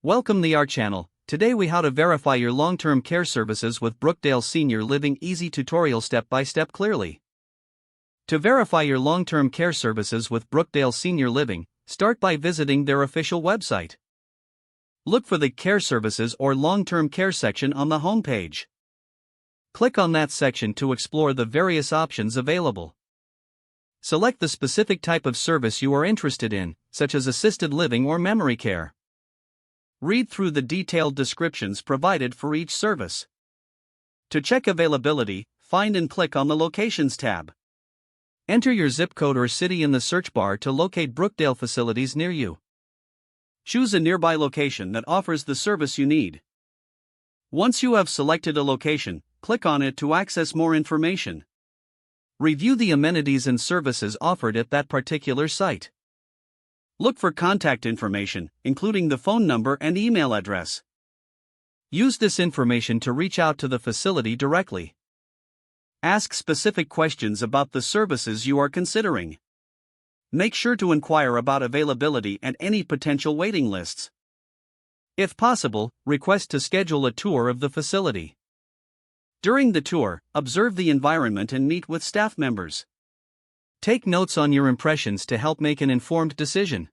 Welcome to our channel. Today we how to verify your long-term care services with Brookdale Senior Living easy tutorial step-by-step clearly. To verify your long-term care services with Brookdale Senior Living, start by visiting their official website. Look for the Care Services or Long-Term Care section on the homepage. Click on that section to explore the various options available. Select the specific type of service you are interested in, such as assisted living or memory care. Read through the detailed descriptions provided for each service. To check availability, find and click on the Locations tab. Enter your zip code or city in the search bar to locate Brookdale facilities near you. Choose a nearby location that offers the service you need. Once you have selected a location, click on it to access more information. Review the amenities and services offered at that particular site. Look for contact information, including the phone number and email address. Use this information to reach out to the facility directly. Ask specific questions about the services you are considering. Make sure to inquire about availability and any potential waiting lists. If possible, request to schedule a tour of the facility. During the tour, observe the environment and meet with staff members. Take notes on your impressions to help make an informed decision.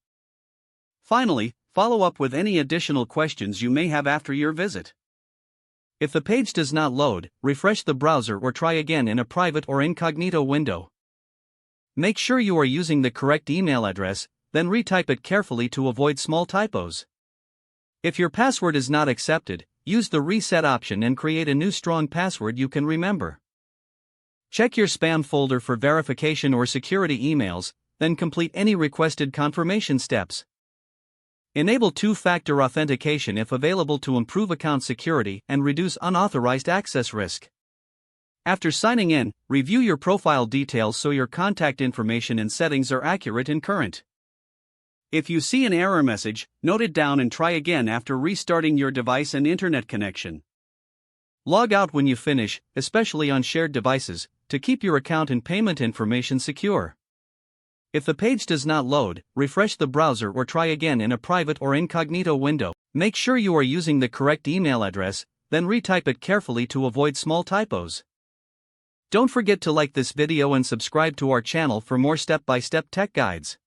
Finally, follow up with any additional questions you may have after your visit. If the page does not load, refresh the browser or try again in a private or incognito window. Make sure you are using the correct email address, then retype it carefully to avoid small typos. If your password is not accepted, use the reset option and create a new strong password you can remember. Check your spam folder for verification or security emails, then complete any requested confirmation steps. Enable two-factor authentication if available to improve account security and reduce unauthorized access risk. After signing in, review your profile details so your contact information and settings are accurate and current. If you see an error message, note it down and try again after restarting your device and internet connection. Log out when you finish, especially on shared devices, to keep your account and payment information secure. If the page does not load, refresh the browser or try again in a private or incognito window. Make sure you are using the correct email address, then retype it carefully to avoid small typos. Don't forget to like this video and subscribe to our channel for more step-by-step tech guides.